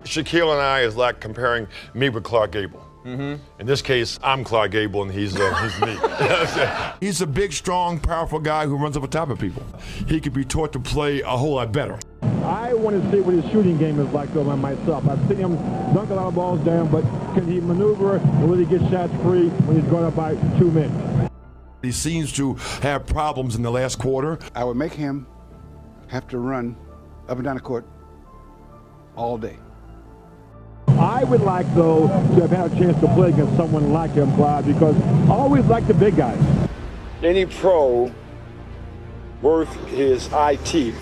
Shaquille and I is like comparing me with Clark Gable. In this case, I'm Clark Gable and he's me. He's a big, strong, powerful guy who runs over top of people. He could be taught to play a whole lot better. I want to see what his shooting game is like, though, by myself. I've seen him dunk a lot of balls down, but can he maneuver and really get shots free when he's going up by 2 men? He seems to have problems in the last quarter. I would make him have to run up and down the court all day. I would like, though, to have had a chance to play against someone like him, Clyde, because I always like the big guys. Any pro worth his eye teeth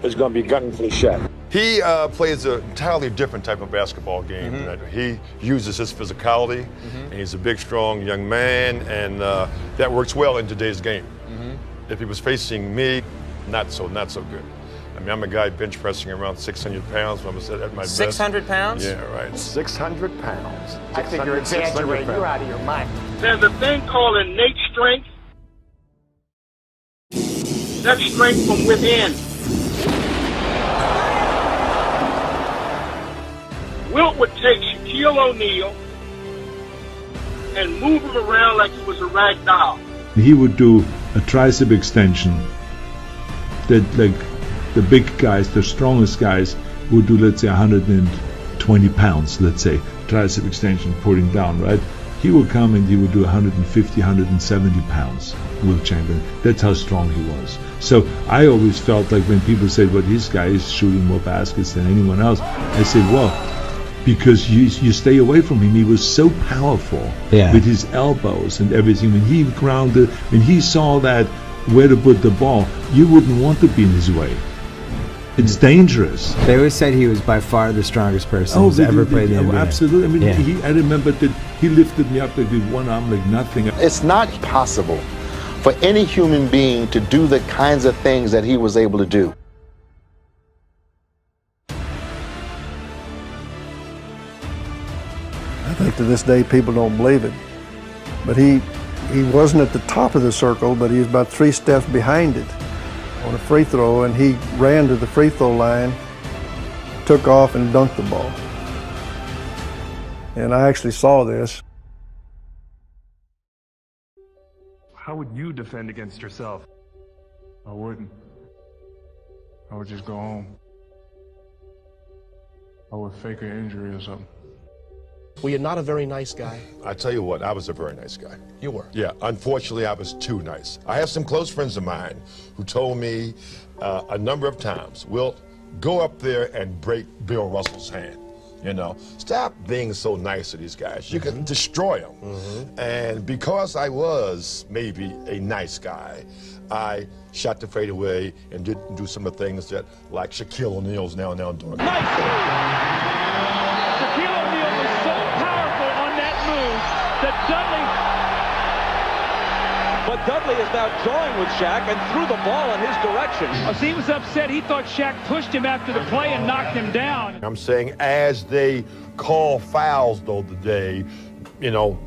is going to be gunning for the Shaq. He plays an entirely different type of basketball game. He uses his physicality, and he's a big, strong young man, and that works well in today's game. If he was facing me, not so good. I mean, I'm a guy bench pressing around 600 pounds when I was at my best. 600 pounds? Yeah, right. 600 pounds. I think you're exaggerating. You're out of your mind. There's a thing called innate strength. That's strength from within. Wilt would take Shaquille O'Neal and move him around like he was a rag doll. He would do a tricep extension that, like, the big guys, the strongest guys, would do, let's say, 120 pounds, let's say, tricep extension, pulling down, right? He would come and he would do 150, 170 pounds, Wilt Chamberlain. That's how strong he was. So I always felt like when people said, well, this guy is shooting more baskets than anyone else, I said, well, because you stay away from him. He was so powerful with his elbows and everything. When he grounded, when he saw that where to put the ball, you wouldn't want to be in his way. It's dangerous. They always said he was by far the strongest person who's ever played in the NBA. Absolutely. I mean, I remember that he lifted me up like with one arm like nothing. It's not possible for any human being to do the kinds of things that he was able to do. I think to this day people don't believe it. But he wasn't at the top of the circle, but he was about 3 steps behind it on a free throw, and he ran to the free throw line, took off and dunked the ball. And I actually saw this. How would you defend against yourself? I wouldn't. I would just go home. I would fake an injury or something. Well, you're not a very nice guy. I tell you what, I was a very nice guy. You were? Yeah, unfortunately, I was too nice. I have some close friends of mine who told me a number of times, Wilt, go up there and break Bill Russell's hand. You know, stop being so nice to these guys. You can destroy them. And because I was maybe a nice guy, I shot the fadeaway and didn't do some of the things that, like Shaquille O'Neal's now doing. Nice! Shaquille O'Neal was so powerful on that move that Dudley is now joined with Shaq and threw the ball in his direction. He was upset. He thought Shaq pushed him after the play and knocked him down. I'm saying as they call fouls, though, today, you know,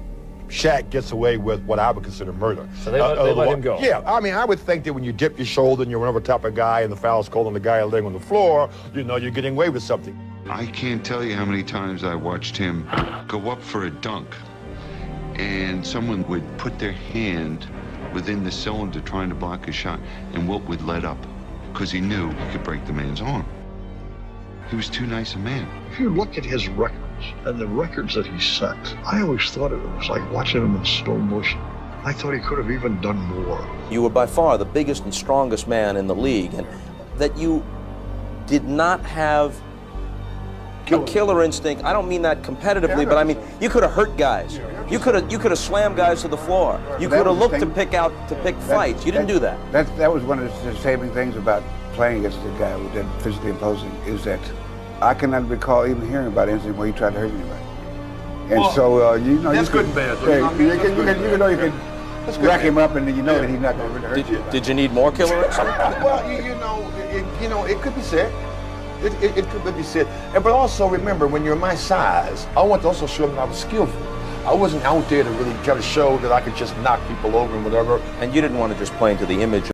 Shaq gets away with what I would consider murder. So they let him go. Yeah, I mean, I would think that when you dip your shoulder and you run over top of a guy and the foul's called on the guy laying on the floor, you know, you're getting away with something. I can't tell you how many times I watched him go up for a dunk and someone would put their hand within the cylinder trying to block a shot, and Wilt would let up because he knew he could break the man's arm. He was too nice a man. If you look at his records and the records that he set, I always thought it was like watching him in slow motion. I thought he could have even done more. You were by far the biggest and strongest man in the league, and that you did not have a killer instinct. I don't mean that competitively, but I mean you could have hurt guys. You could have slammed guys to the floor. You could have looked to pick fights. You didn't do that. That was one of the saving things about playing against the guy who did physically imposing, is that I cannot recall even hearing about an incident where he tried to hurt anybody. And well, so you know, that's good and bad. You know you can rack him up, and then you know that he's not going to hurt you. Did you need more killer instinct? Well, you know, it could be said. It could be said. But also remember, when you're my size, I want to also show them I was skillful. I wasn't out there to really try to show that I could just knock people over and whatever. And you didn't want to just play into the image